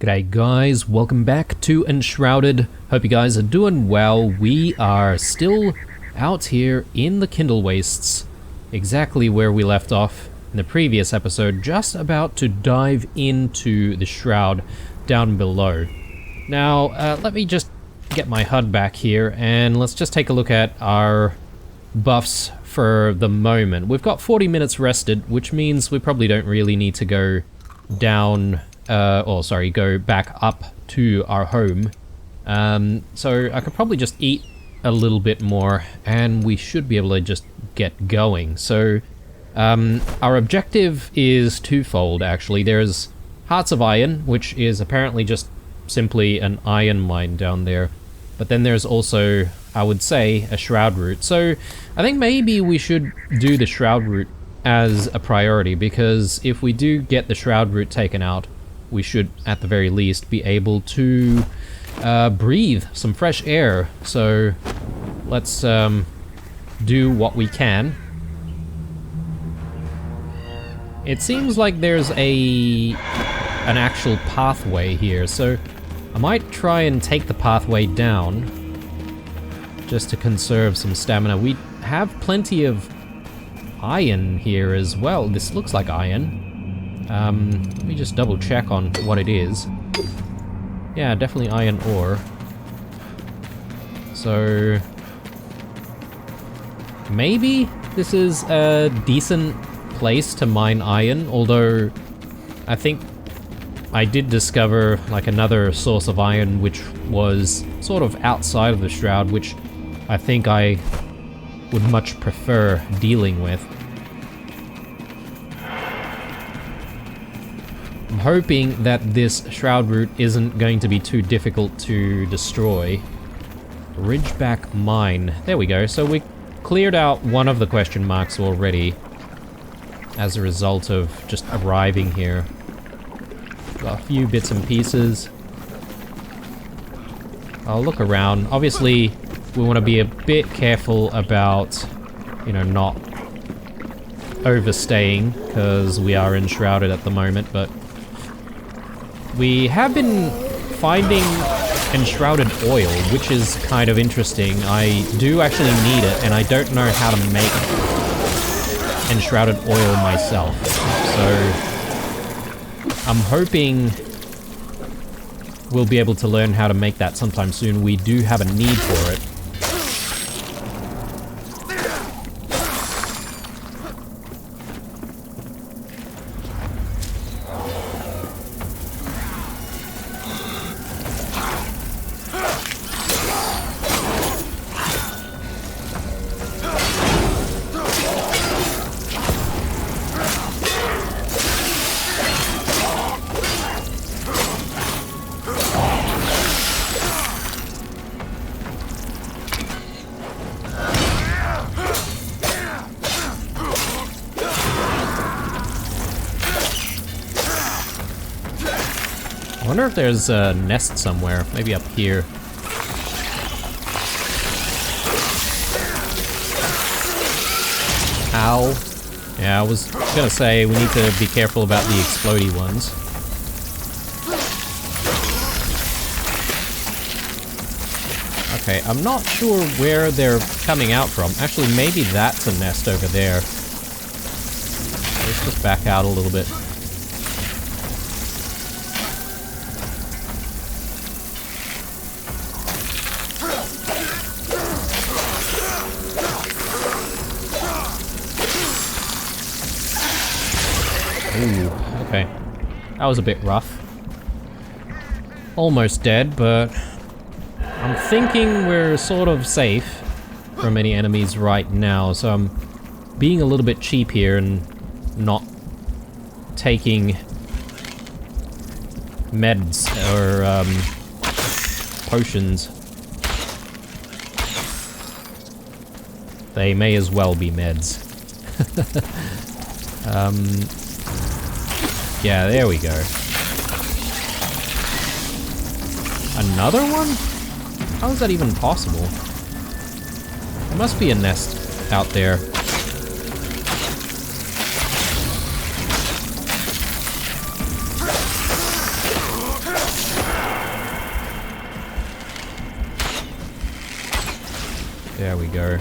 G'day guys, welcome back to Enshrouded. Hope you guys are doing well. We are still out here in the Kindle Wastes, exactly where we left off in the previous episode, just about to dive into the Shroud down below. Now, let me just get my HUD back here and let's just take a look at our buffs for the moment. We've got 40 minutes rested, which means we probably don't really need to go down go back up to our home. So I could probably just eat a little bit more and we should be able to just get going. So our objective is twofold actually. There's Hearts of Iron, which is apparently just simply an iron mine down there. But then there's also, I would say, a Shroud route. So I think maybe we should do the Shroud route as a priority, because if we do get the Shroud route taken out, we should, at the very least, be able to breathe some fresh air. So let's do what we can. It seems like there's an actual pathway here, so I might try and take the pathway down just to conserve some stamina. We have plenty of iron here as well. This looks like iron. Let me just double check on what it is. Yeah, definitely iron ore. So maybe this is a decent place to mine iron, although I think I did discover like another source of iron which was sort of outside of the Shroud, which I think I would much prefer dealing with. I'm hoping that this Shroud route isn't going to be too difficult to destroy. Ridgeback Mine. There we go. So we cleared out one of the question marks already as a result of just arriving here. Got a few bits and pieces. I'll look around. Obviously, we want to be a bit careful about, you know, not overstaying, because we are enshrouded at the moment, but we have been finding enshrouded oil, which is kind of interesting. I do actually need it, and I don't know how to make enshrouded oil myself. So I'm hoping we'll be able to learn how to make that sometime soon. We do have a need for it. I wonder if there's a nest somewhere, maybe up here. Ow. Yeah, I was gonna say we need to be careful about the explodey ones. Okay, I'm not sure where they're coming out from. Actually, maybe that's a nest over there. Let's just back out a little bit. Ooh, okay. That was a bit rough. Almost dead, but I'm thinking we're sort of safe from any enemies right now, so I'm being a little bit cheap here and not taking meds or potions. They may as well be meds. Yeah, there we go. Another one? How is that even possible? There must be a nest out there. There we go.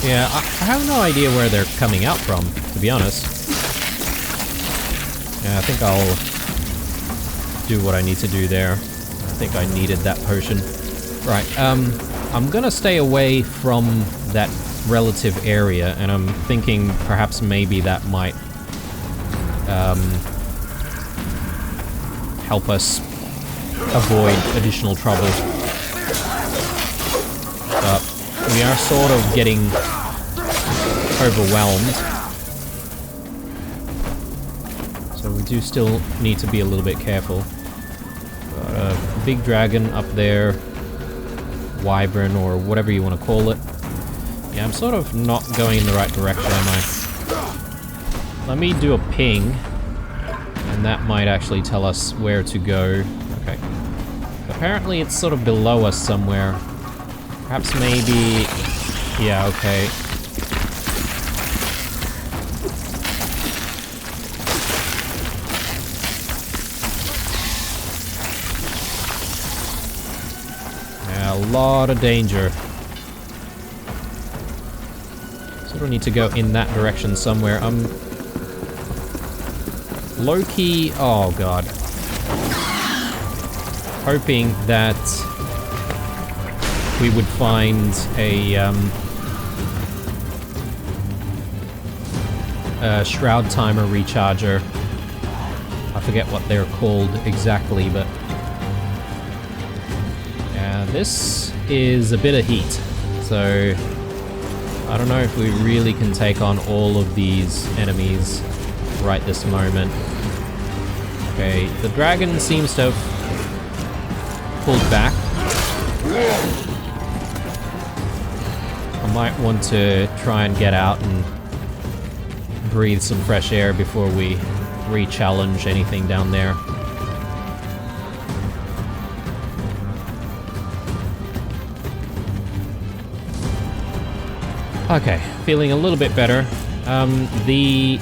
Yeah, I have no idea where they're coming out from, to be honest. Yeah, I think I'll do what I need to do there. I think I needed that potion. Right, I'm gonna stay away from that relative area, and I'm thinking perhaps maybe that might help us avoid additional trouble. But we are sort of getting overwhelmed. So we do still need to be a little bit careful. Got a big dragon up there. Wyvern, or whatever you want to call it. Yeah, I'm sort of not going in the right direction, am I? Let me do a ping, and that might actually tell us where to go. Okay. Apparently it's sort of below us somewhere. Perhaps maybe... yeah, okay. Yeah, a lot of danger. Sort of need to go in that direction somewhere. Low-key... oh god. Hoping that we would find a shroud timer recharger. I forget what they're called exactly, but yeah, this is a bit of heat, so I don't know if we really can take on all of these enemies right this moment. Okay, the dragon seems to have pulled back. I might want to try and get out and breathe some fresh air before we re-challenge anything down there. Okay, feeling a little bit better. The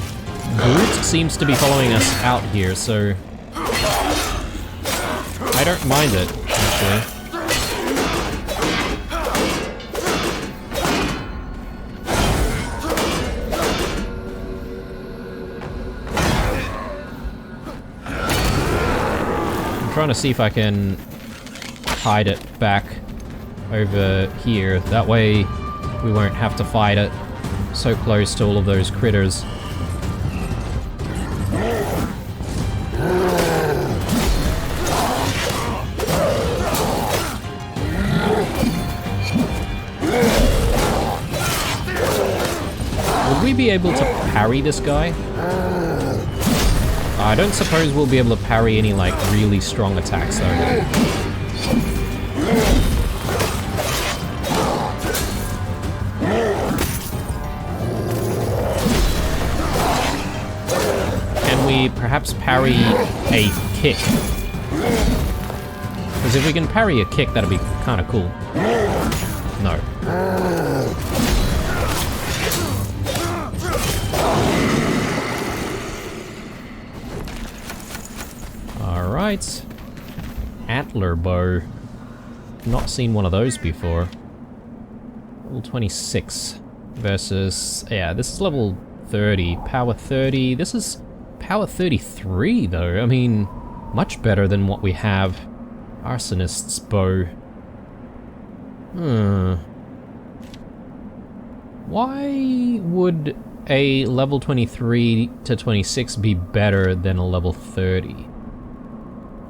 brute seems to be following us out here, so I don't mind it, actually. I'm trying to see if I can hide it back over here. That way we won't have to fight it so close to all of those critters. Would we be able to parry this guy? I don't suppose we'll be able to parry any, like, really strong attacks, though. Can we perhaps parry a kick? Because if we can parry a kick, that'd be kind of cool. No. Alright. Antler bow. Not seen one of those before. Level 26 versus... yeah, this is level 30. Power 30. This is power 33, though. I mean, much better than what we have. Arsonist's bow. Why would a level 23 to 26 be better than a level 30?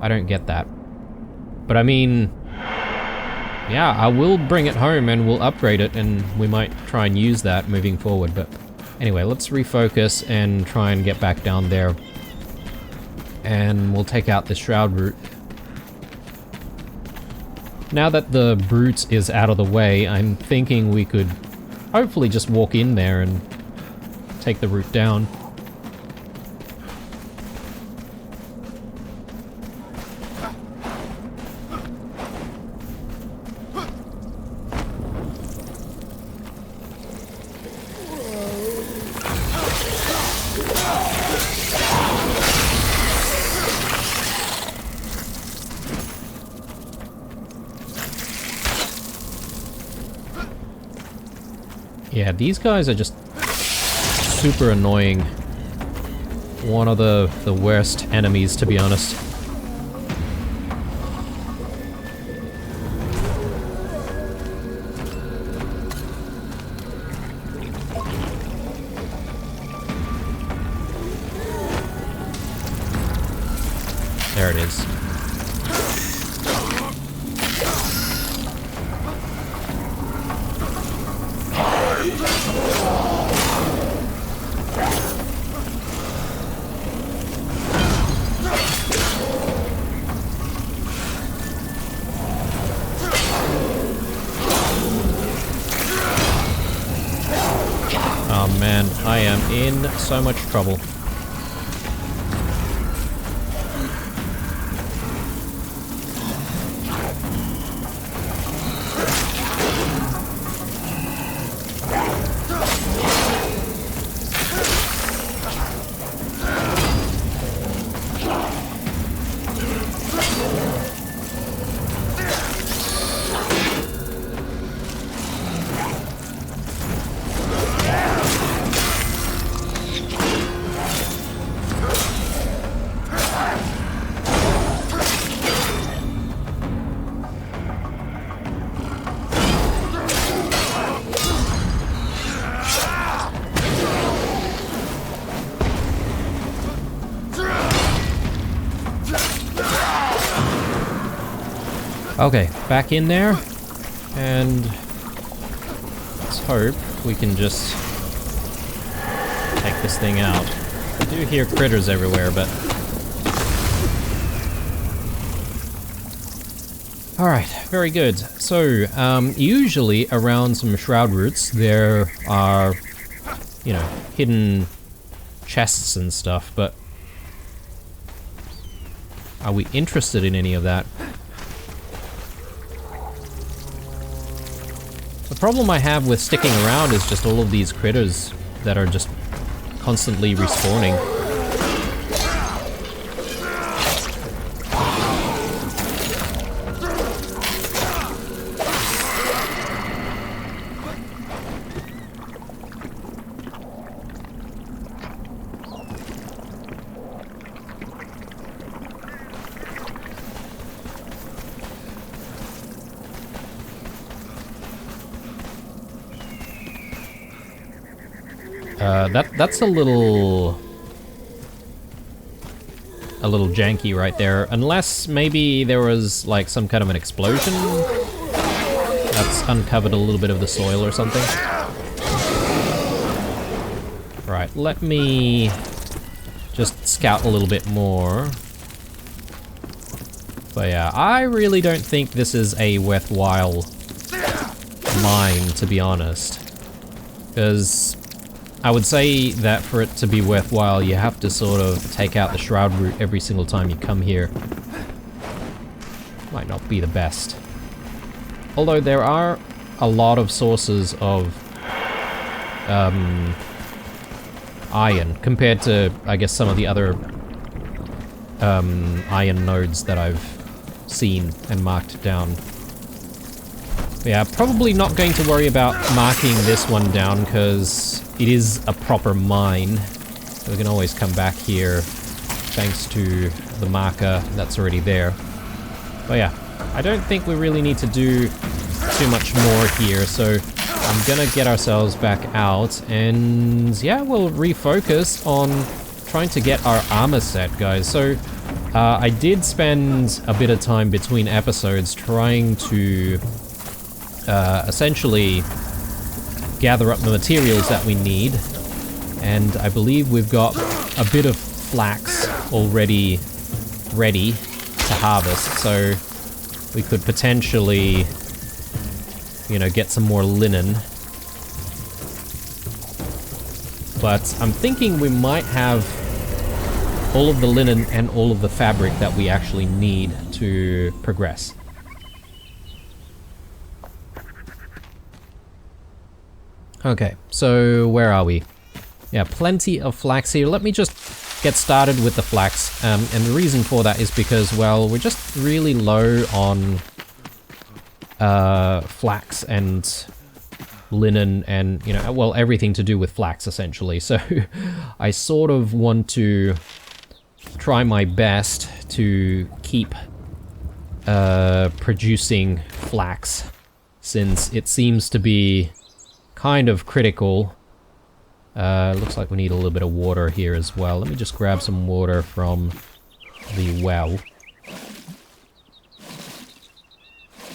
I don't get that. But I mean, yeah, I will bring it home and we'll upgrade it, and we might try and use that moving forward. But anyway, let's refocus and try and get back down there. And we'll take out the Shroud route. Now that the brute is out of the way, I'm thinking we could hopefully just walk in there and take the route down. Yeah, these guys are just super annoying. One of the worst enemies, to be honest. There it is. Oh man, I am in so much trouble. Okay, back in there, and let's hope we can just take this thing out. I do hear critters everywhere, but... Alright, very good. So, usually around some shroud roots there are, you know, hidden chests and stuff, but are we interested in any of that? The problem I have with sticking around is just all of these critters that are just constantly respawning. That's a little janky right there, unless maybe there was like some kind of an explosion that's uncovered a little bit of the soil or something. Right, let me just scout a little bit more. But yeah, I really don't think this is a worthwhile mine, to be honest, because I would say that for it to be worthwhile, you have to sort of take out the shroud root every single time you come here. Might not be the best. Although there are a lot of sources of iron compared to, I guess, some of the other iron nodes that I've seen and marked down. Yeah, probably not going to worry about marking this one down because it is a proper mine. So we can always come back here thanks to the marker that's already there. But yeah, I don't think we really need to do too much more here, so I'm gonna get ourselves back out and yeah, we'll refocus on trying to get our armor set, guys. So I did spend a bit of time between episodes trying to essentially gather up the materials that we need, and I believe we've got a bit of flax already ready to harvest, so we could potentially, you know, get some more linen. But I'm thinking we might have all of the linen and all of the fabric that we actually need to progress. Okay, so where are we? Yeah, plenty of flax here. Let me just get started with the flax. And the reason for that is because, well, we're just really low on flax and linen and, you know, well, everything to do with flax, essentially. So I sort of want to try my best to keep producing flax, since it seems to be kind of critical. Looks like we need a little bit of water here as well. Let me just grab some water from the well.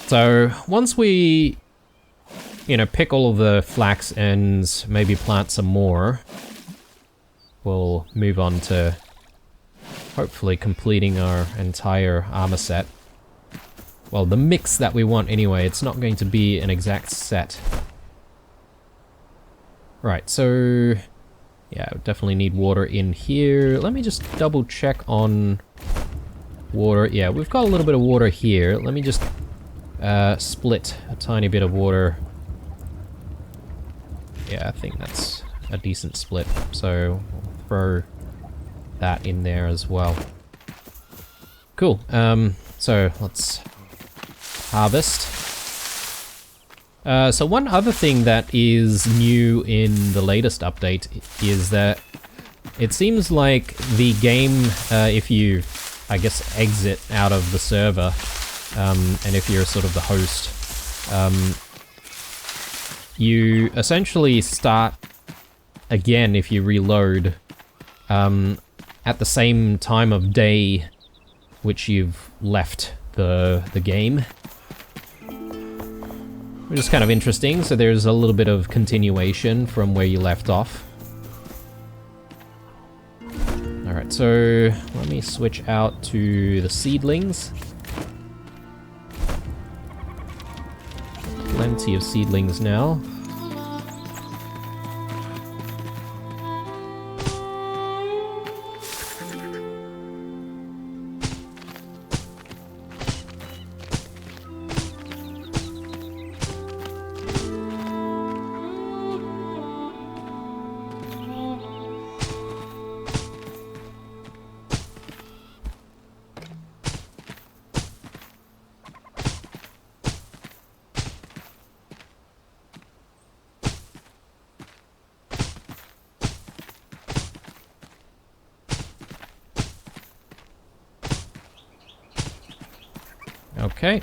So once we, you know, pick all of the flax and maybe plant some more, we'll move on to hopefully completing our entire armor set. Well, the mix that we want anyway. It's not going to be an exact set. Right, so yeah, definitely need water in here. Let me just double check on water. Yeah, we've got a little bit of water here. Let me just split a tiny bit of water. Yeah, I think that's a decent split. So we'll throw that in there as well. Cool. So let's harvest. So one other thing that is new in the latest update is that it seems like the game, if you, I guess, exit out of the server, and if you're sort of the host, you essentially start again if you reload at the same time of day which you've left the game. Which is kind of interesting, so there's a little bit of continuation from where you left off. Alright, so let me switch out to the seedlings. Plenty of seedlings now. Okay.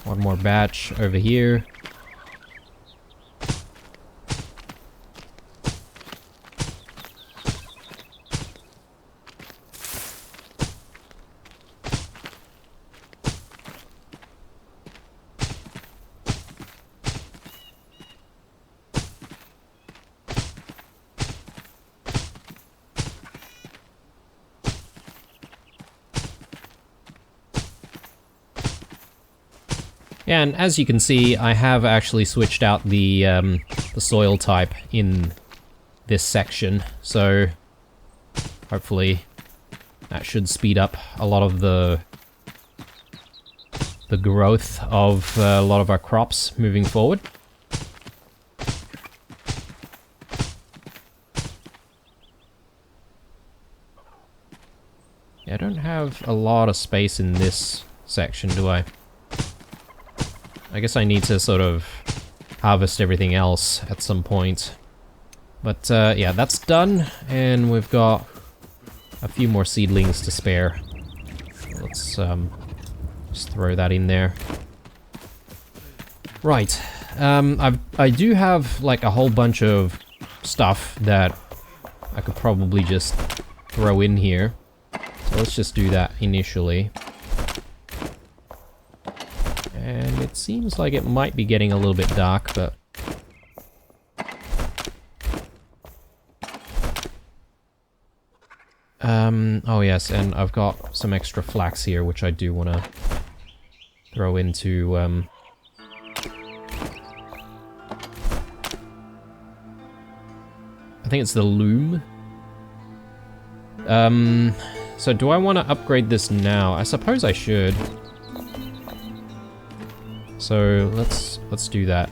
One more batch over here. Yeah, and as you can see, I have actually switched out the soil type in this section, so hopefully that should speed up a lot of the growth of a lot of our crops moving forward. Yeah, I don't have a lot of space in this section, do I? I guess I need to sort of harvest everything else at some point. But yeah, that's done, and we've got a few more seedlings to spare. Let's just throw that in there. Right, I do have like a whole bunch of stuff that I could probably just throw in here. So let's just do that initially. And it seems like it might be getting a little bit dark, but... oh yes, and I've got some extra flax here, which I do want to throw into, I think it's the loom. So do I want to upgrade this now? I suppose I should. So let's do that.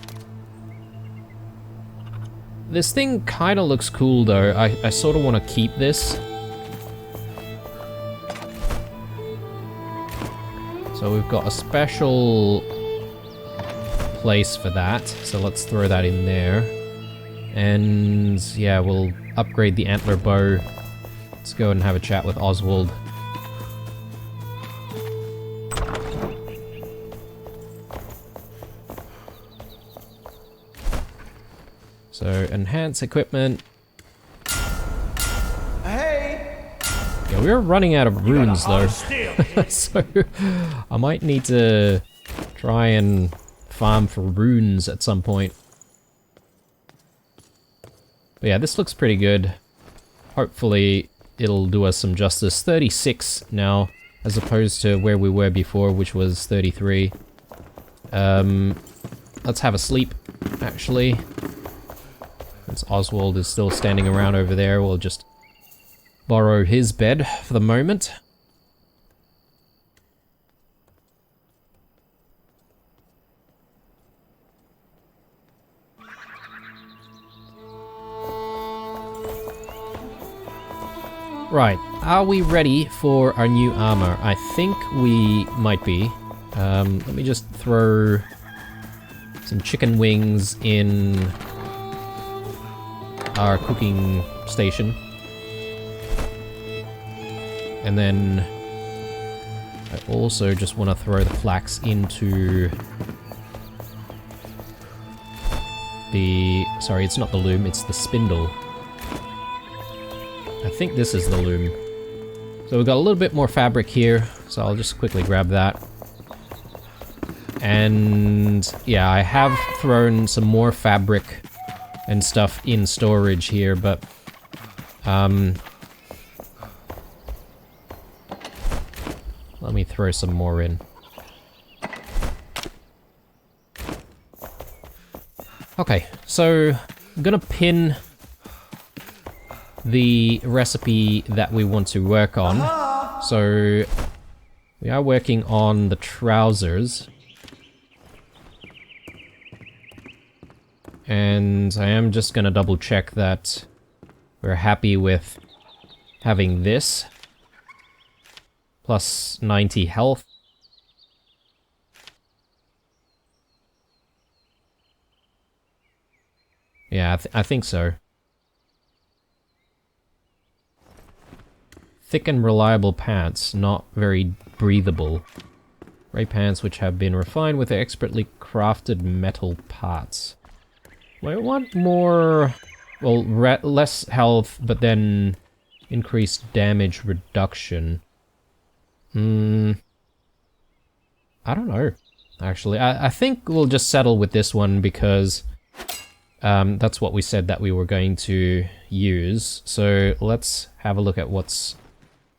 This thing kind of looks cool though. I sort of want to keep this. So we've got a special place for that, so let's throw that in there. And yeah, we'll upgrade the antler bow. Let's go and have a chat with Oswald. So, enhance equipment. Hey! Yeah, we're running out of runes though. So, I might need to try and farm for runes at some point. But yeah, this looks pretty good. Hopefully, it'll do us some justice. 36 now, as opposed to where we were before, which was 33. Let's have a sleep, actually. Since Oswald is still standing around over there, we'll just borrow his bed for the moment. Right, are we ready for our new armor? I think we might be. Let me just throw some chicken wings in our cooking station. And then I also just want to throw the flax into the... Sorry, it's not the loom, it's the spindle. I think this is the loom. So we've got a little bit more fabric here, so I'll just quickly grab that. And yeah, I have thrown some more fabric and stuff in storage here, but let me throw some more in. Okay, so I'm gonna pin the recipe that we want to work on. So we are working on the trousers. And I am just gonna double check that we're happy with having this. Plus 90 health. Yeah, I think so. Thick and reliable pants, not very breathable. Gray pants which have been refined with expertly crafted metal parts. I want more, well, less health, but then increased damage reduction. I don't know, actually. I think we'll just settle with this one because that's what we said that we were going to use. So let's have a look at what's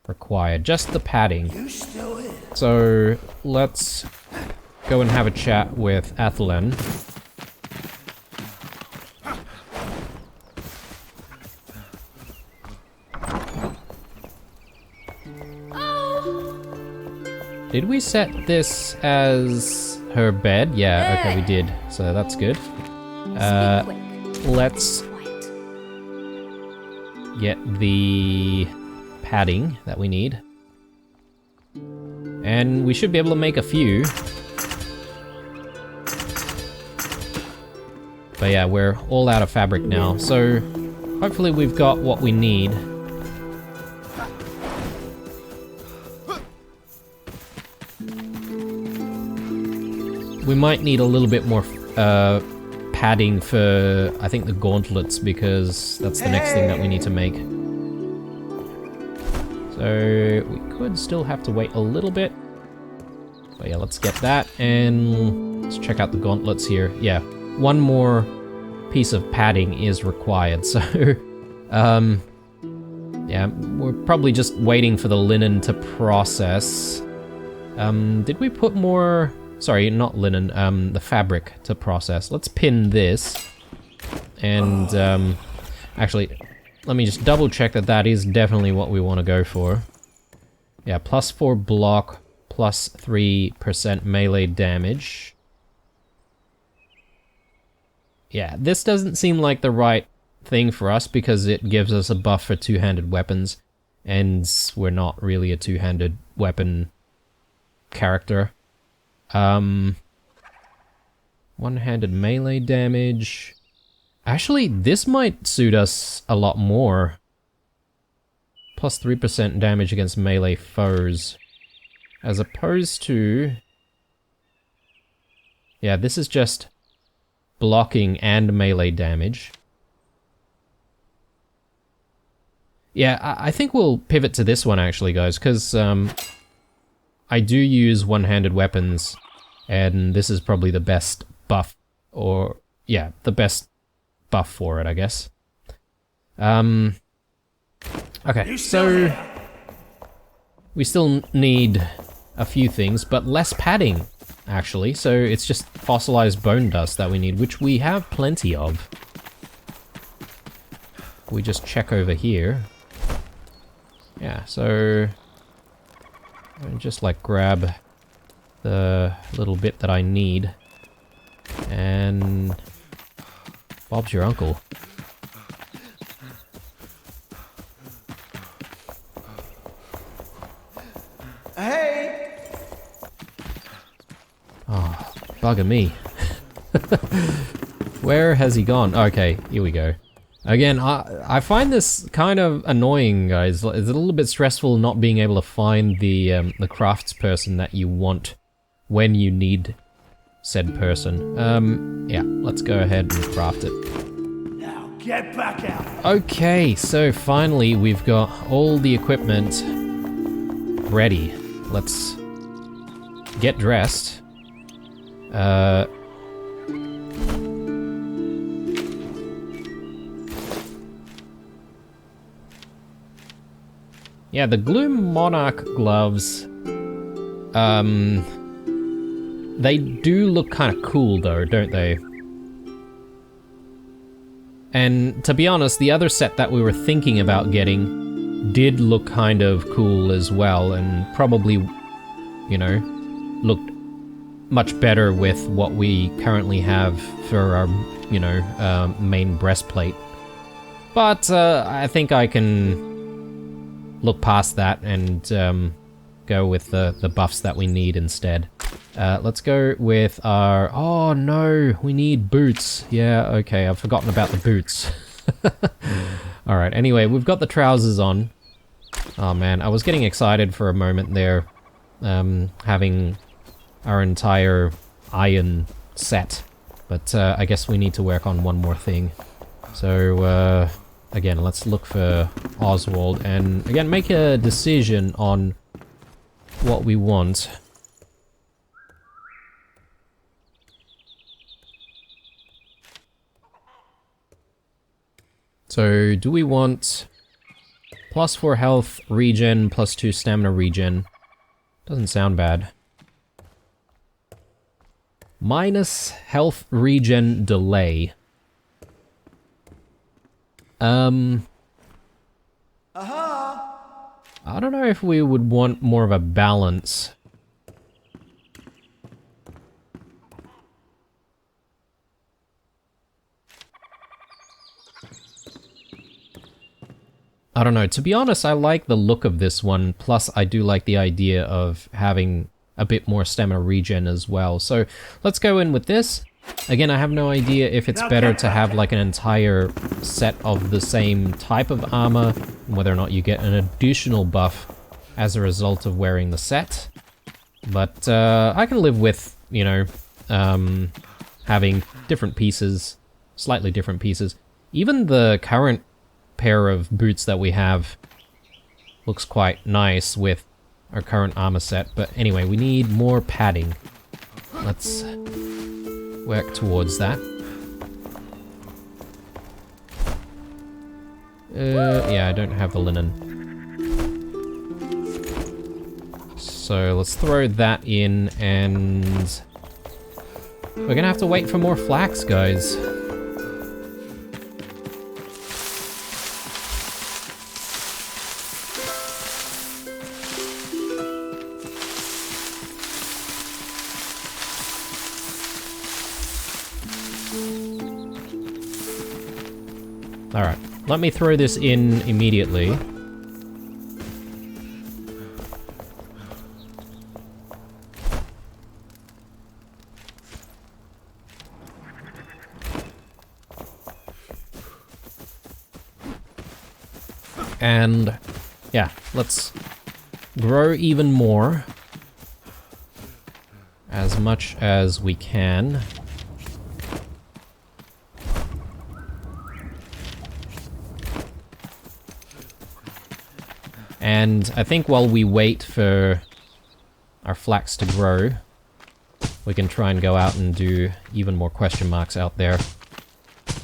required. Just the padding. So let's go and have a chat with Athelen. Did we set this as her bed? Yeah, okay, we did. So that's good. Let's get the padding that we need. And we should be able to make a few. But yeah, we're all out of fabric now. So hopefully we've got what we need. We might need a little bit more padding for, I think, the gauntlets, because that's the next thing that we need to make. So we could still have to wait a little bit. But yeah, let's get that, and let's check out the gauntlets here. Yeah, one more piece of padding is required, so yeah, we're probably just waiting for the linen to process. Did we put more... Sorry, not linen, the fabric to process. Let's pin this. And, actually, let me just double check that that is definitely what we want to go for. Yeah, +4 block, +3% melee damage. Yeah, this doesn't seem like the right thing for us because it gives us a buff for two-handed weapons. And we're not really a two-handed weapon character. One-handed melee damage. Actually, this might suit us a lot more. Plus 3% damage against melee foes. As opposed to... yeah, this is just blocking and melee damage. Yeah, I think we'll pivot to this one actually, guys, because I do use one-handed weapons, and this is probably the best buff, or yeah, the best buff for it, I guess. Okay, so we still need a few things, but less padding, actually. So it's just fossilized bone dust that we need, which we have plenty of. We just check over here. Yeah, so I'll just like grab the little bit that I need, and Bob's your uncle. Hey! Oh, bugger me. Where has he gone? Okay, here we go. Again, I find this kind of annoying, guys. It's a little bit stressful not being able to find the craftsperson that you want when you need said person. Yeah, let's go ahead and craft it. Now get back out! Okay, so finally we've got all the equipment ready. Let's get dressed. Yeah, the Gloom Monarch gloves, they do look kind of cool though, don't they? And to be honest, the other set that we were thinking about getting did look kind of cool as well, and probably, you know, looked much better with what we currently have for our, you know, main breastplate. But I think I can look past that and go with the buffs that we need instead. Let's go with our... oh no, we need boots. Yeah, okay, I've forgotten about the boots. Alright, anyway, we've got the trousers on. Oh man, I was getting excited for a moment there, having our entire iron set. But I guess we need to work on one more thing. So, again, let's look for Oswald and, again, make a decision on what we want. So, do we want +4 health regen, +2 stamina regen? Doesn't sound bad. Minus health regen delay. I don't know if we would want more of a balance. I don't know. To be honest, I like the look of this one. Plus, I do like the idea of having a bit more stamina regen as well. So, let's go in with this. Again, I have no idea if it's better to have like an entire set of the same type of armor, whether or not you get an additional buff as a result of wearing the set. But I can live with, you know, having different pieces, slightly different pieces. Even the current pair of boots that we have looks quite nice with our current armor set. But anyway, we need more padding. Let's work towards that. Yeah, I don't have the linen. So let's throw that in, and we're gonna have to wait for more flax, guys. Alright, let me throw this in immediately. And yeah, let's grow even more. As much as we can. And I think while we wait for our flax to grow, we can try and go out and do even more question marks out there.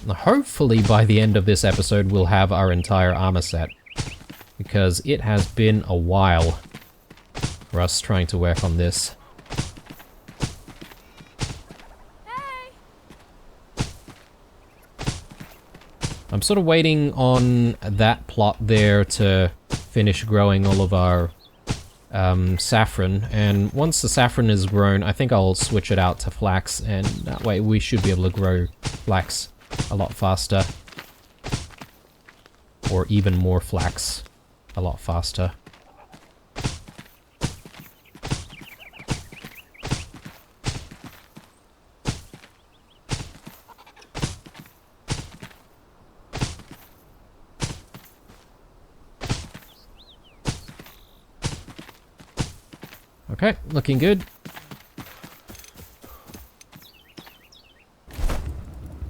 Hopefully by the end of this episode we'll have our entire armor set, because it has been a while for us trying to work on this. I'm sort of waiting on that plot there to finish growing all of our saffron, and once the saffron is grown, I think I'll switch it out to flax, and that way we should be able to grow flax a lot faster. Or even more flax a lot faster. Okay, looking good.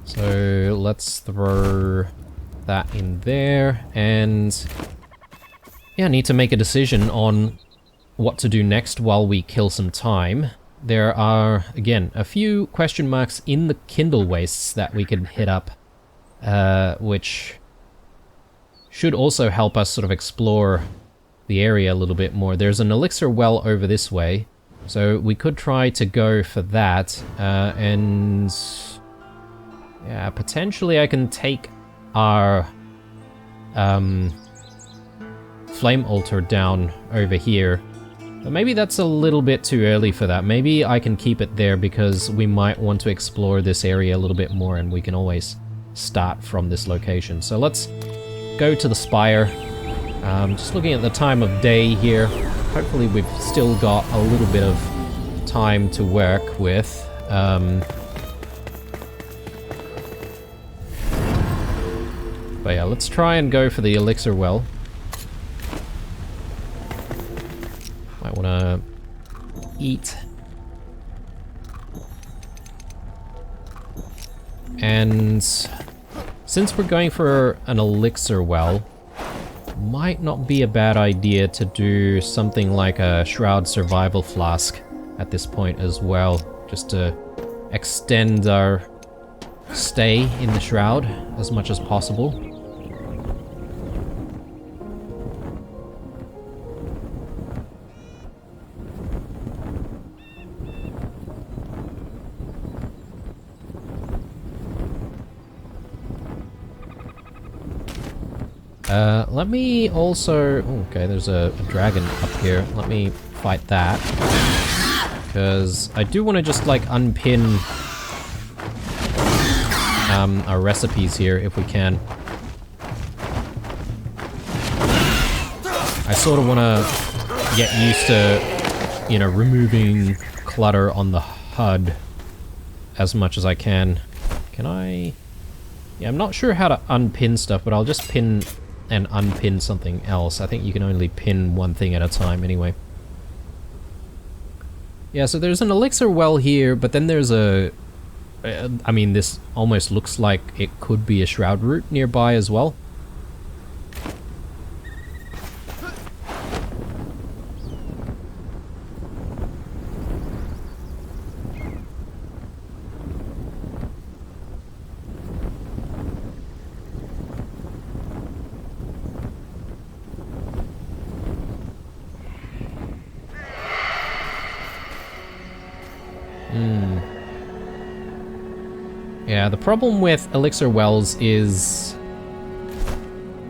So let's throw that in there, and yeah, I need to make a decision on what to do next while we kill some time. There are, again, a few question marks in the Kindle Wastes that we could hit up, which should also help us sort of explore the area a little bit more. There's an elixir well over this way, so we could try to go for that, and yeah, potentially I can take our flame altar down over here, but maybe that's a little bit too early for that. Maybe I can keep it there because we might want to explore this area a little bit more, and we can always start from this location. So let's go to the spire. Just looking at the time of day here, hopefully we've still got a little bit of time to work with. But yeah, let's try and go for the elixir well. Might want to eat. And since we're going for an elixir well, might not be a bad idea to do something like a Shroud survival flask at this point as well, just to extend our stay in the Shroud as much as possible. Let me also... okay, there's a dragon up here. Let me fight that. Because I do want to just, like, unpin our recipes here, if we can. I sort of want to get used to, you know, removing clutter on the HUD as much as I can. Can I... yeah, I'm not sure how to unpin stuff, but I'll just pin and unpin something else. I think you can only pin one thing at a time anyway. Yeah, so there's an elixir well here, but then there's a... I mean, this almost looks like it could be a shroud root nearby as well. Yeah, the problem with elixir wells is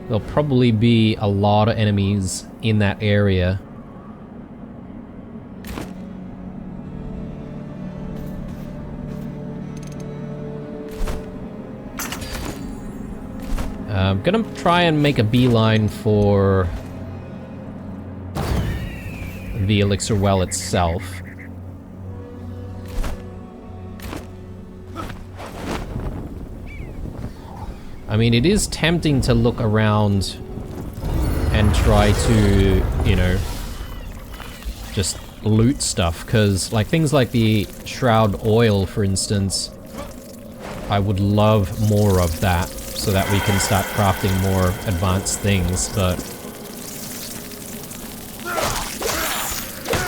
there'll probably be a lot of enemies in that area. I'm gonna try and make a beeline for the elixir well itself. I mean, it is tempting to look around and try to, you know, just loot stuff, because like things like the Shroud oil, for instance, I would love more of that so that we can start crafting more advanced things, but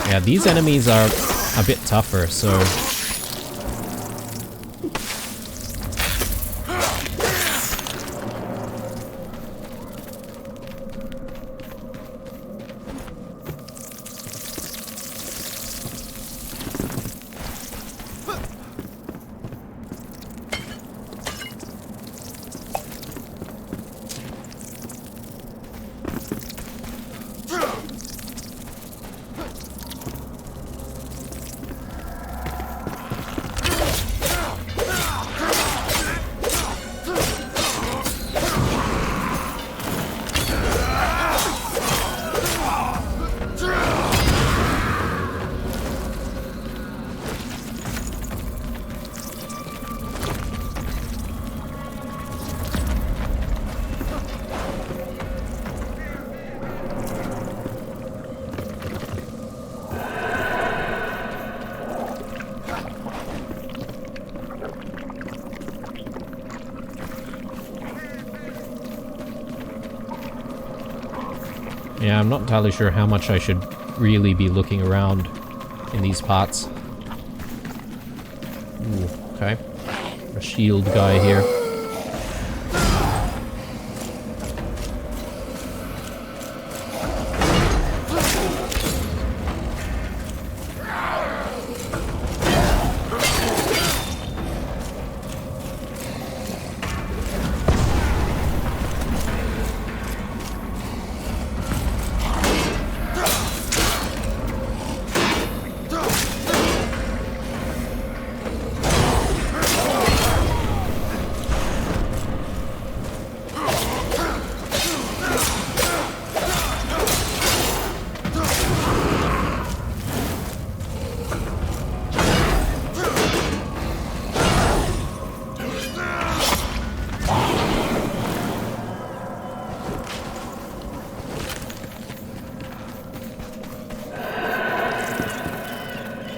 yeah, these enemies are a bit tougher, so yeah, I'm not entirely sure how much I should really be looking around in these parts. Ooh, okay. A shield guy here.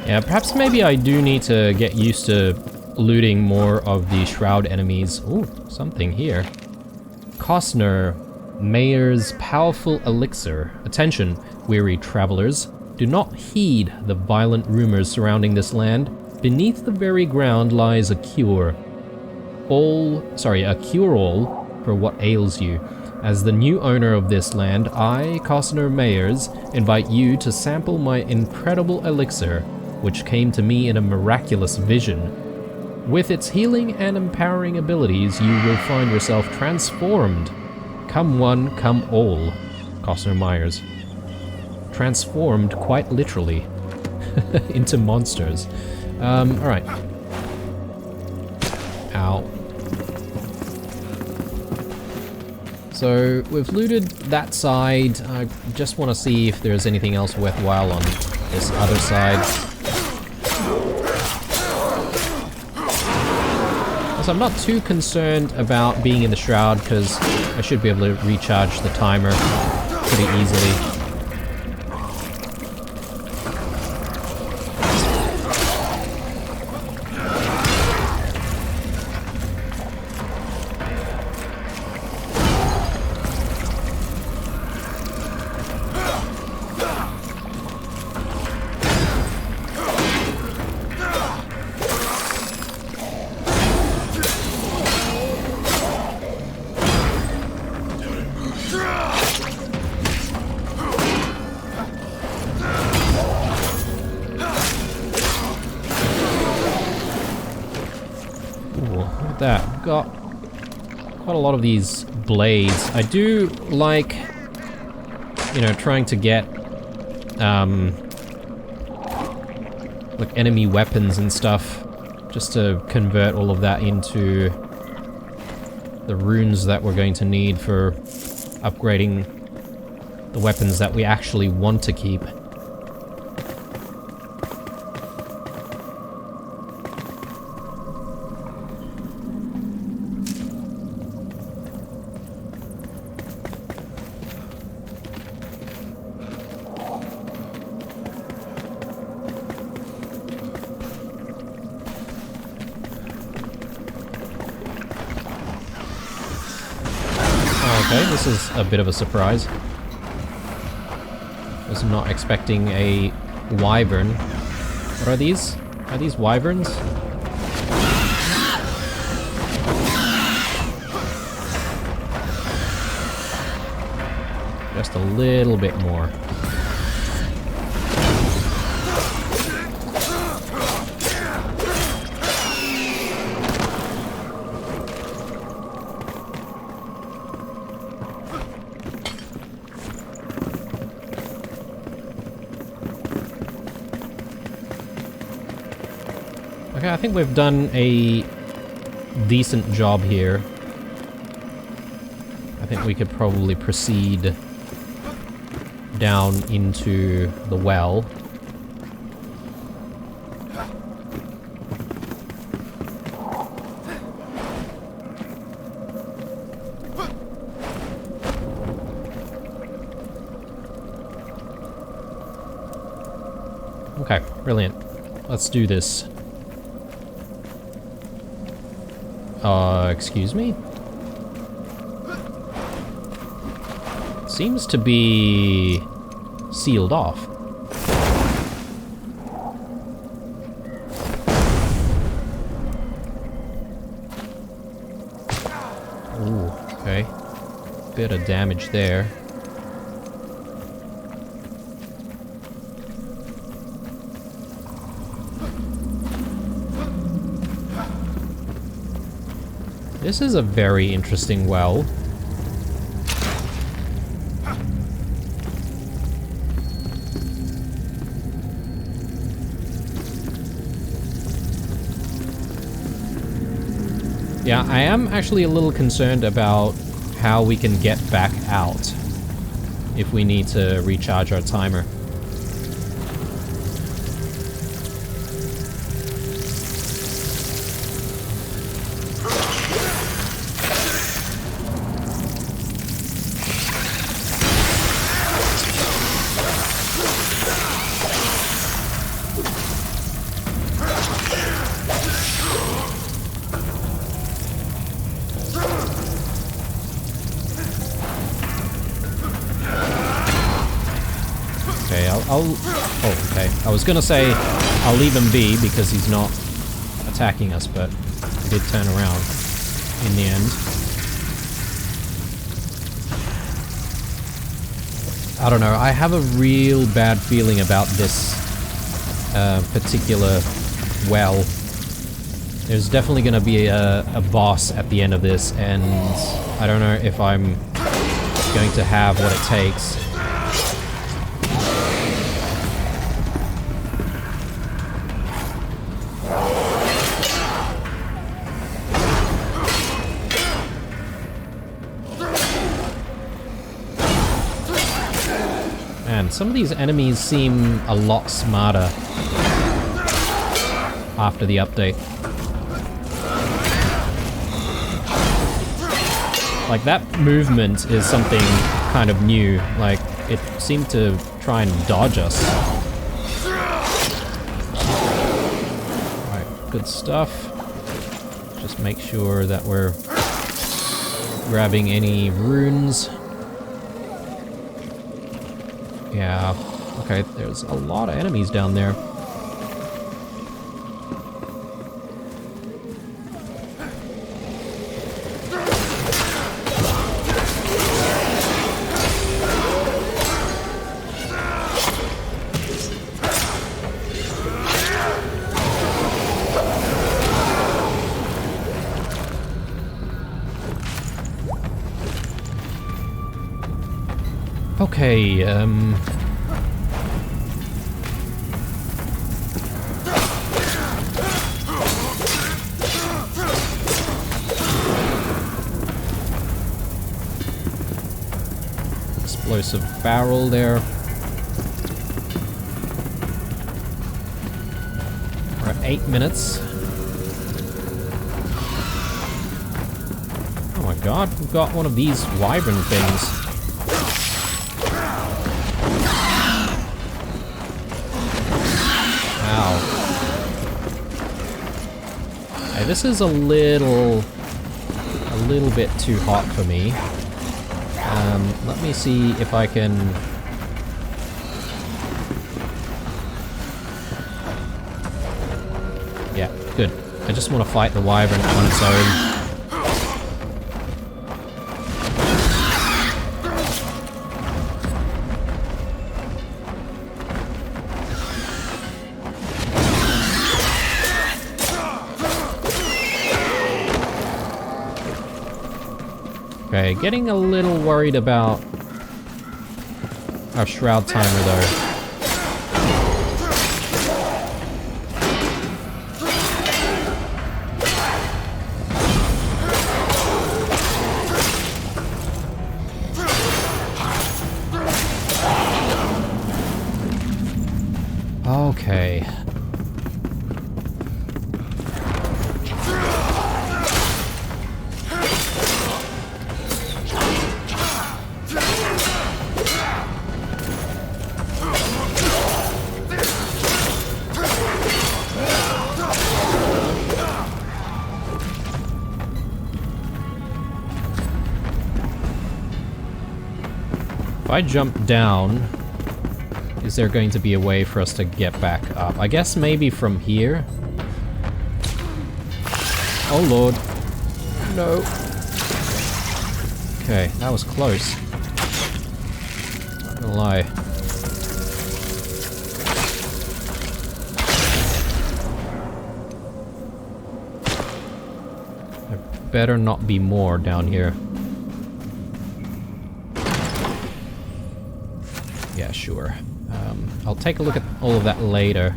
Yeah, perhaps maybe I do need to get used to looting more of the Shroud enemies. Ooh, something here. Costner, Mayor's powerful elixir. Attention, weary travelers. Do not heed the violent rumors surrounding this land. Beneath the very ground lies a cure-all for what ails you. As the new owner of this land, I, Costner Mayers, invite you to sample my incredible elixir, which came to me in a miraculous vision. With its healing and empowering abilities, you will find yourself transformed. Come one, come all. Costner Myers. Transformed quite literally into monsters. Alright. Ow. So, we've looted that side. I just want to see if there's anything else worthwhile on this other side. So I'm not too concerned about being in the Shroud, because I should be able to recharge the timer pretty easily. That got quite a lot of these blades. I do like, you know, trying to get like enemy weapons and stuff, just to convert all of that into the runes that we're going to need for upgrading the weapons that we actually want to keep. Okay, this is a bit of a surprise. Was not expecting a wyvern. What are these? Are these wyverns? Just a little bit more. Okay, I think we've done a decent job here. I think we could probably proceed down into the well. Okay, brilliant. Let's do this. Excuse me? Seems to be sealed off. Ooh, okay. Bit of damage there. This is a very interesting well. Yeah, I am actually a little concerned about how we can get back out if we need to recharge our timer. Oh, okay. I was gonna say I'll leave him be because he's not attacking us, but he did turn around in the end. I don't know. I have a real bad feeling about this particular well. There's definitely gonna be a boss at the end of this, and I don't know if I'm going to have what it takes. Man, some of these enemies seem a lot smarter after the update. Like, that movement is something kind of new. Like, it seemed to try and dodge us. Alright, good stuff. Just make sure that we're grabbing any runes. Yeah, okay, there's a lot of enemies down there. Okay, explosive barrel there. We're at 8 minutes. Oh my god, we've got one of these wyvern things. This is a little bit too hot for me. Let me see if I can... Yeah, good. I just want to fight the wyvern on its own. Okay, getting a little worried about our shroud timer though. Okay. If I jump down, is there going to be a way for us to get back up? I guess maybe from here? Oh lord. No. Okay, that was close. Not gonna lie. There better not be more down here. Yeah, sure. I'll take a look at all of that later.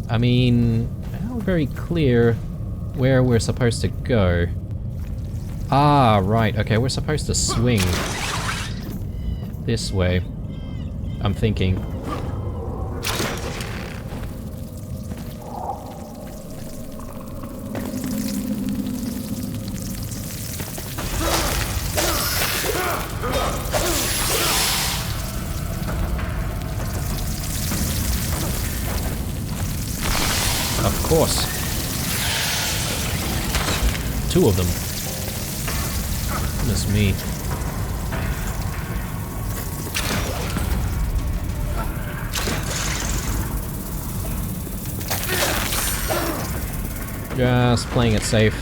I mean, not very clear where we're supposed to go. Ah, right, okay, we're supposed to swing this way, I'm thinking. Of course. Two of them. Goodness me. Just playing it safe.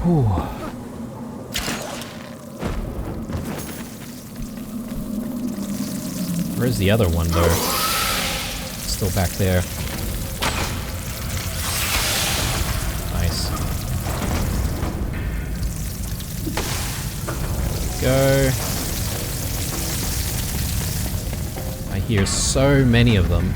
Whew. Where's the other one, though? Still back there. Nice. Go. I hear so many of them.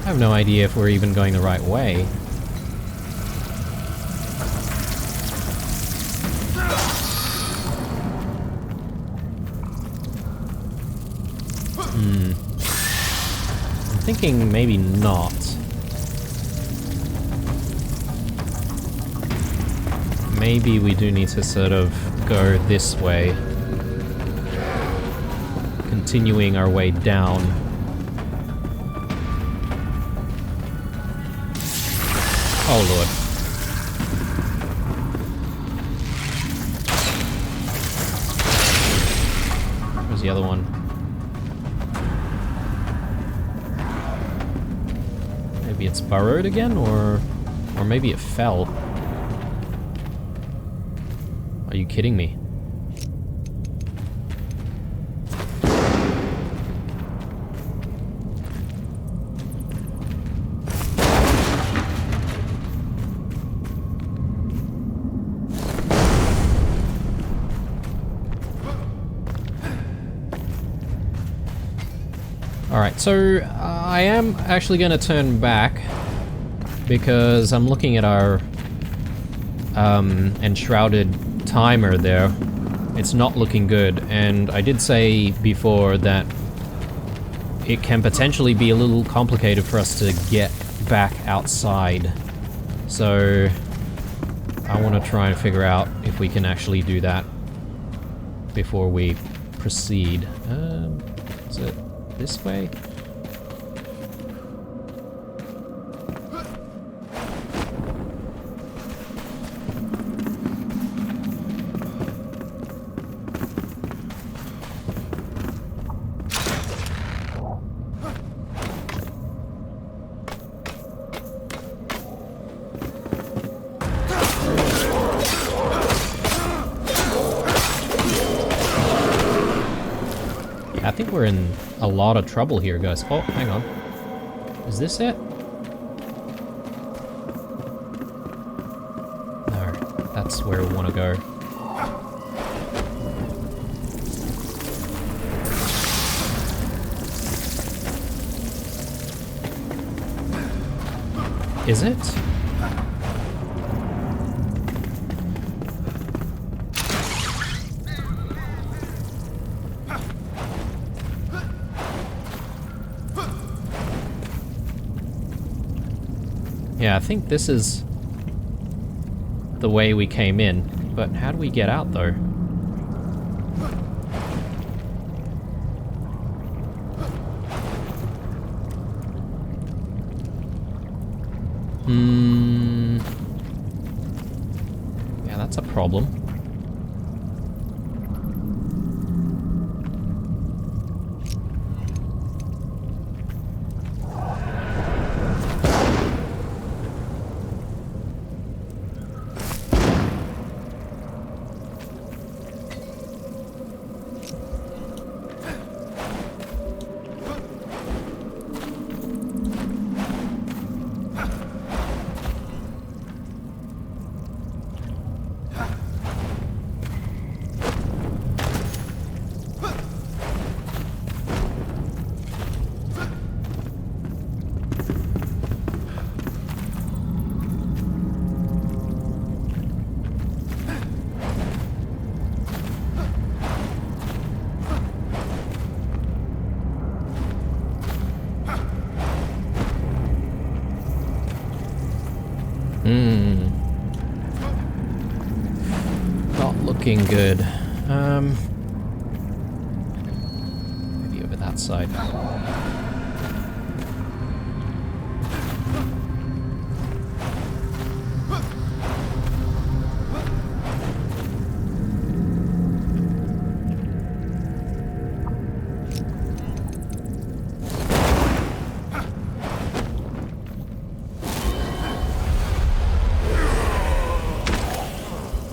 I have no idea if we're even going the right way. I'm thinking maybe not. Maybe we do need to sort of go this way, continuing our way down. Oh lord. Where's the other one? Maybe it's burrowed again, or maybe it fell. Are you kidding me? Alright, so I am actually going to turn back because I'm looking at our Enshrouded timer there. It's not looking good, and I did say before that it can potentially be a little complicated for us to get back outside. So I want to try and figure out if we can actually do that before we proceed. Is it this way? I think we're in a lot of trouble here, guys. Oh, hang on. Is this it? No, that's where we want to go. Is it? Yeah, I think this is the way we came in, but how do we get out though? Yeah, that's a problem. Not looking good. Maybe over that side.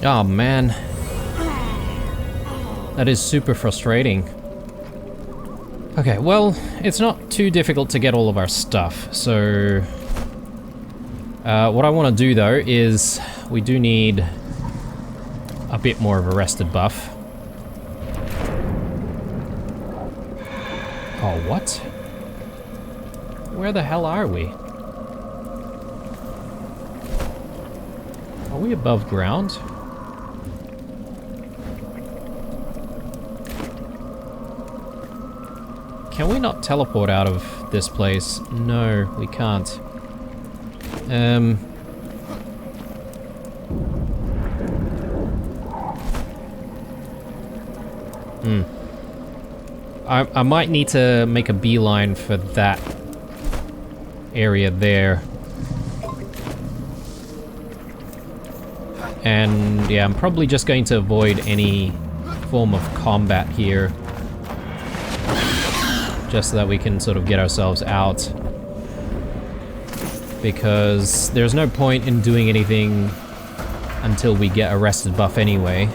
Oh man, that is super frustrating. Okay, well, it's not too difficult to get all of our stuff, so what I want to do though is we do need a bit more of a rested buff. Oh, what? Where the hell are we? Are we above ground? Can we not teleport out of this place? No, we can't. I might need to make a beeline for that area there. And yeah, I'm probably just going to avoid any form of combat here. Just so that we can sort of get ourselves out. Because there's no point in doing anything until we get a rested buff anyway.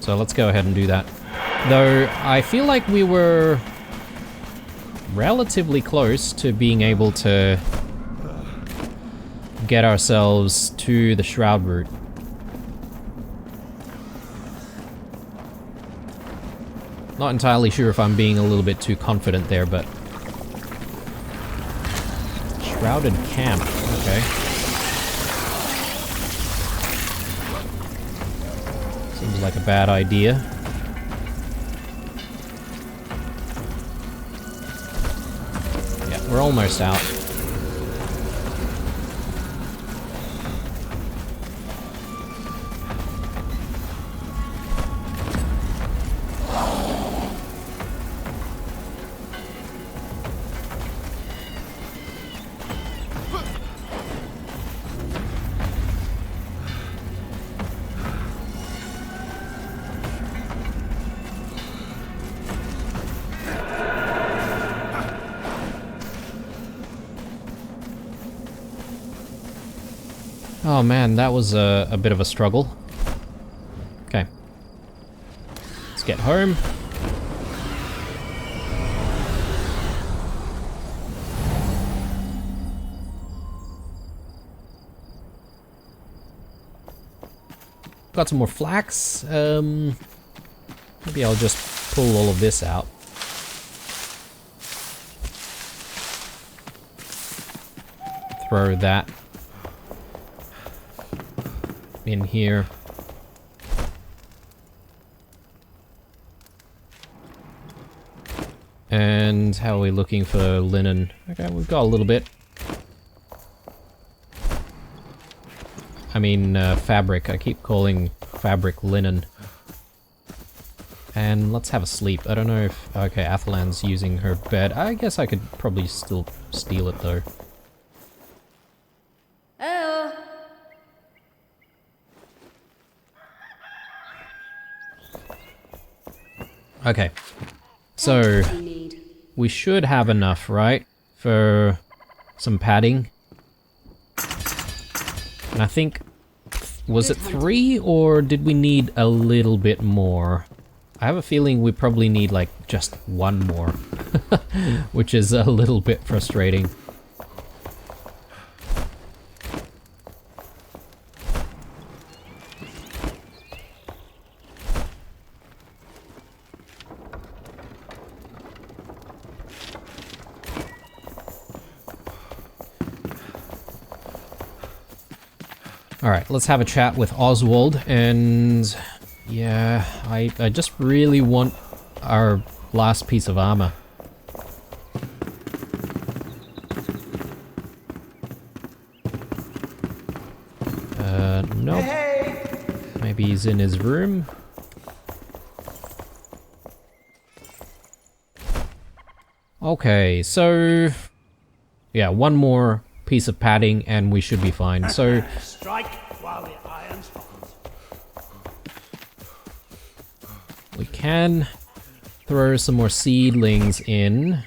So let's go ahead and do that. Though, I feel like we were relatively close to being able to get ourselves to the Shroud route. Not entirely sure if I'm being a little bit too confident there, but... Shrouded camp, okay. like a bad idea. Yeah, we're almost out. Oh man, that was a bit of a struggle. Okay. Let's get home. Got some more flax. Maybe I'll just pull all of this out. Throw that in here. And how are we looking for linen? Okay, we've got a little bit. I mean, fabric. I keep calling fabric linen. And let's have a sleep. I don't know if... Okay, Athalan's using her bed. I guess I could probably still steal it, though. Okay. So, we should have enough, right? For some padding. And I think... Was it 3, or did we need a little bit more? I have a feeling we probably need, like, just 1 more. Which is a little bit frustrating. Alright, let's have a chat with Oswald, and yeah, I just really want our last piece of armor. Nope. Hey! Maybe he's in his room. Okay, so yeah, 1 more piece of padding and we should be fine. So Strike while the iron's hot. we can throw some more seedlings in.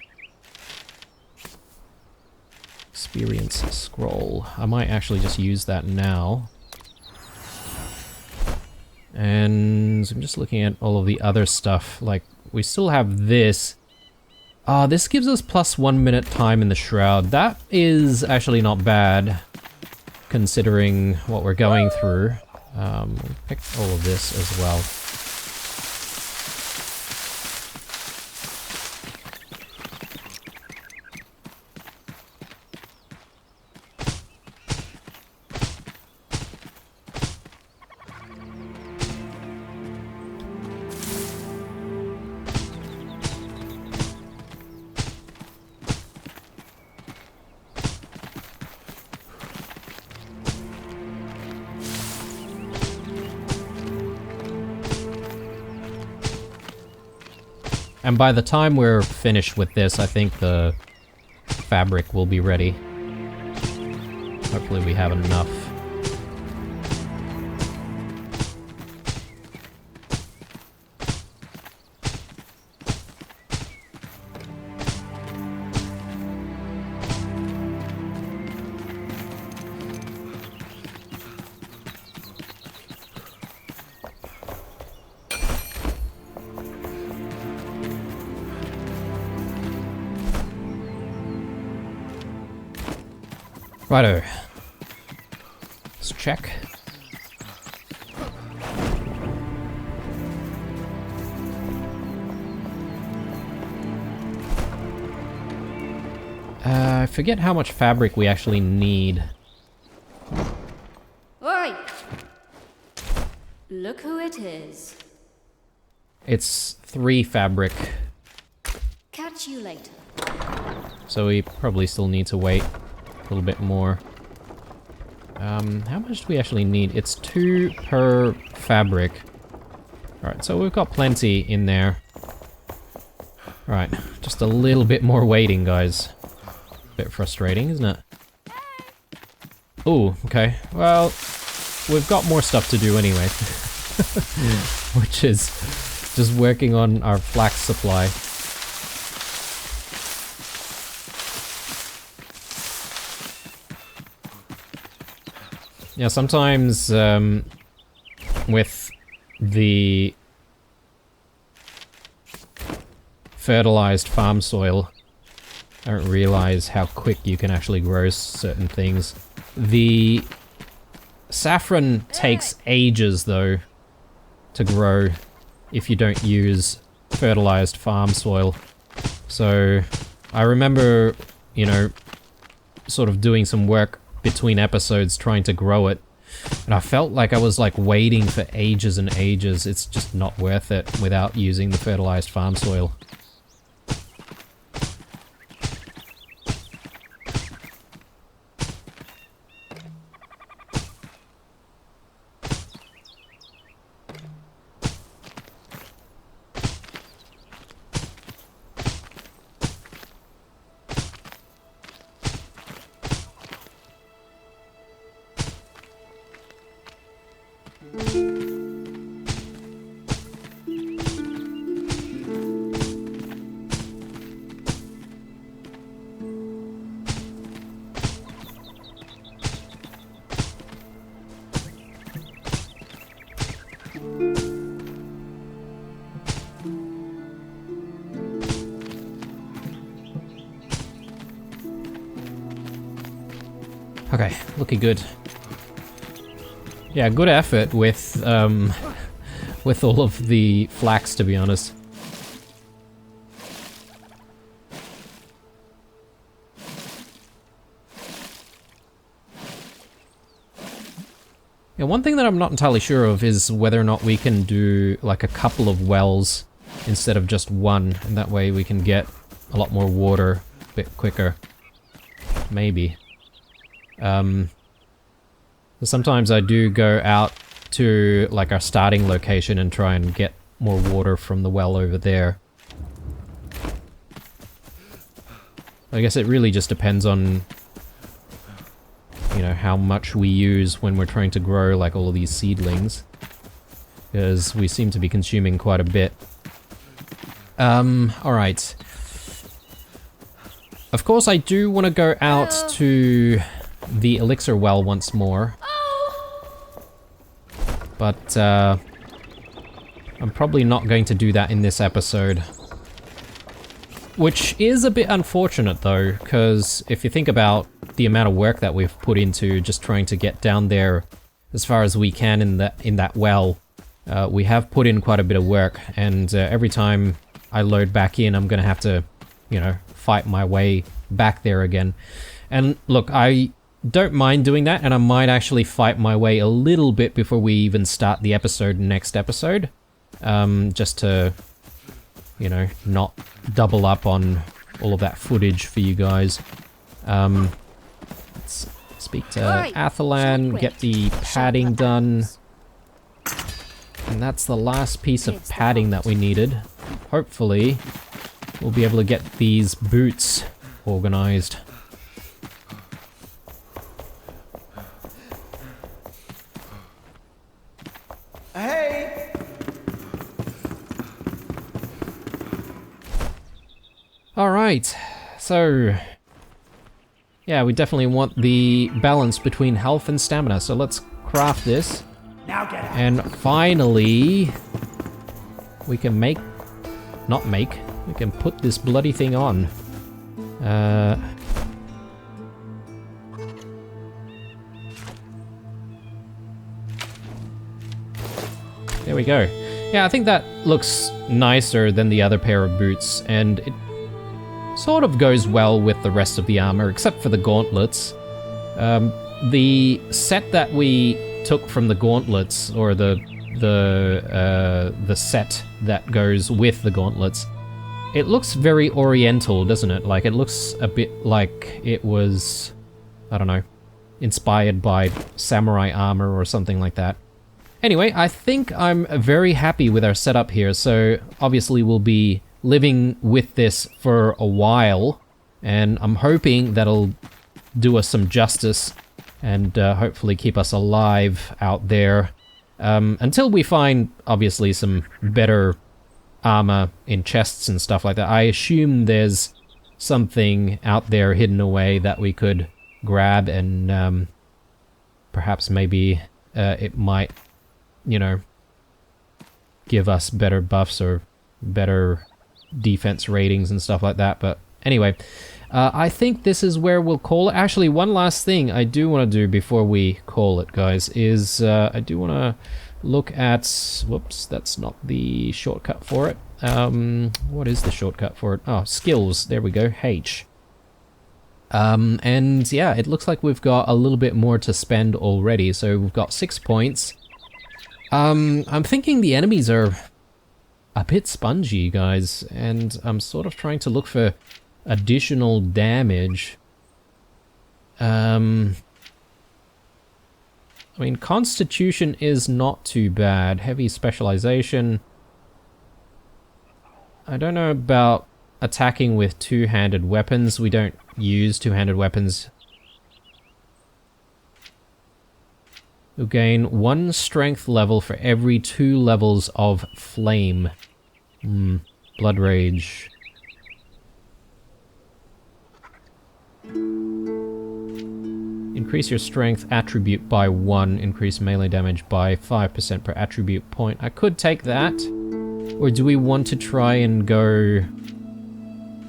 Experience scroll. I might actually just use that now. And I'm just looking at all of the other stuff. Like, we still have this. This gives us plus 1 minute time in the shroud. That is actually not bad, considering what we're going through. We'll pick all of this as well. And by the time we're finished with this, I think the fabric will be ready. Hopefully we have enough. Righto. Let's check. I forget how much fabric we actually need. Oi! Look who it is. It's 3 fabric, Catch you later. so we probably still need to wait a little bit more. How much do we actually need? It's 2 per fabric. Alright, so we've got plenty in there. Alright, just a little bit more waiting, guys. Bit frustrating, isn't it? Ooh, okay. Well, we've got more stuff to do anyway. Which is just working on our flax supply. Yeah, sometimes with the fertilized farm soil, I don't realize how quick you can actually grow certain things. The saffron takes ages though to grow if you don't use fertilized farm soil. So I remember, you know, sort of doing some work between episodes trying to grow it, and I felt like I was like waiting for ages and ages. It's just not worth it without using the fertilized farm soil. Okay, looking good. Yeah, good effort with all of the flax, to be honest. Yeah, one thing that I'm not entirely sure of is whether or not we can do like a couple of wells instead of just one, and that way we can get a lot more water a bit quicker. Maybe. Sometimes I do go out to like our starting location and try and get more water from the well over there. I guess it really just depends on, you know, how much we use when we're trying to grow like all of these seedlings, because we seem to be consuming quite a bit. Alright. Of course I do want to go out to the elixir well once more. But, I'm probably not going to do that in this episode. Which is a bit unfortunate though, because if you think about the amount of work that we've put into just trying to get down there as far as we can in that well, we have put in quite a bit of work, and every time I load back in, I'm gonna have to, you know, fight my way back there again. And look, I don't mind doing that, and I might actually fight my way a little bit before we even start the next episode. Just to, you know, not double up on all of that footage for you guys. Let's speak to Athalan, get the padding done. And that's the last piece of padding that we needed. Hopefully, we'll be able to get these boots organized. Hey! Alright, so yeah, we definitely want the balance between health and stamina, so let's craft this. Now get out. And finally, we can we can put this bloody thing on. There we go. Yeah, I think that looks nicer than the other pair of boots, and it sort of goes well with the rest of the armor, except for the gauntlets. The set that we took from the gauntlets, or the the set that goes with the gauntlets. It looks very oriental, doesn't it? Like, it looks a bit like it was, I don't know, inspired by samurai armor or something like that. Anyway, I think I'm very happy with our setup here, so obviously we'll be living with this for a while, and I'm hoping that'll do us some justice and hopefully keep us alive out there until we find, obviously, some better armor in chests and stuff like that. I assume there's something out there hidden away that we could grab, and perhaps maybe it might, you know, give us better buffs or better defense ratings and stuff like that. But anyway, I think this is where we'll call it. Actually, one last thing I do want to do before we call it, guys, is I do want to look at... Whoops, that's not the shortcut for it. What is the shortcut for it? Oh, skills. There we go. H. And yeah, it looks like we've got a little bit more to spend already. So we've got 6 points. I'm thinking the enemies are a bit spongy, guys, and I'm sort of trying to look for additional damage. I mean, Constitution is not too bad. Heavy Specialization. I don't know about attacking with two-handed weapons. We don't use two-handed weapons. You'll gain 1 strength level for every 2 levels of flame. Blood Rage. Increase your strength attribute by 1. Increase melee damage by 5% per attribute point. I could take that. Or do we want to try and go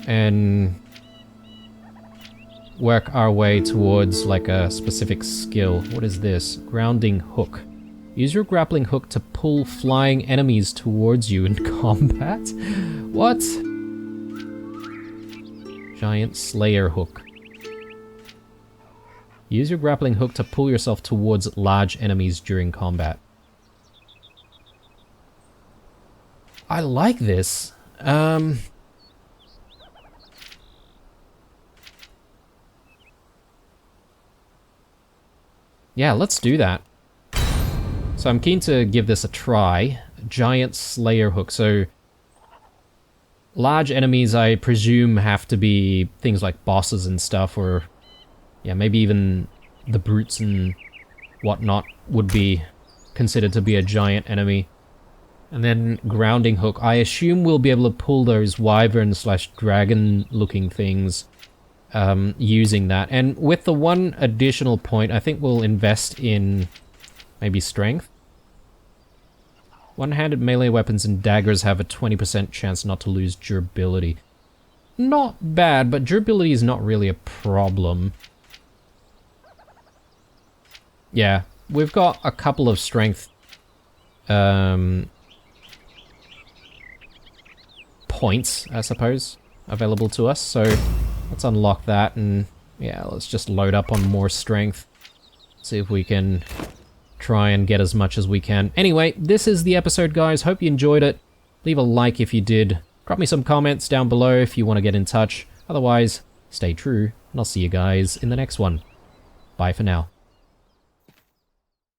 and work our way towards like a specific skill? What is this? Grounding Hook. Use your grappling hook to pull flying enemies towards you in combat? What? Giant Slayer Hook. Use your grappling hook to pull yourself towards large enemies during combat. I like this. Yeah, let's do that. So I'm keen to give this a try. Giant Slayer Hook. So large enemies, I presume, have to be things like bosses and stuff, or yeah, maybe even the brutes and whatnot would be considered to be a giant enemy. And then Grounding Hook. I assume we'll be able to pull those wyvern/dragon looking things using that. And with the 1 additional point, I think we'll invest in maybe strength. One-handed melee weapons and daggers have a 20% chance not to lose durability. Not bad, but durability is not really a problem. Yeah, we've got a couple of strength points, I suppose, available to us. So let's unlock that, and yeah, let's just load up on more strength. See if we can try and get as much as we can. Anyway, this is the episode, guys. Hope you enjoyed it. Leave a like if you did. Drop me some comments down below if you want to get in touch. Otherwise, stay true, and I'll see you guys in the next one. Bye for now.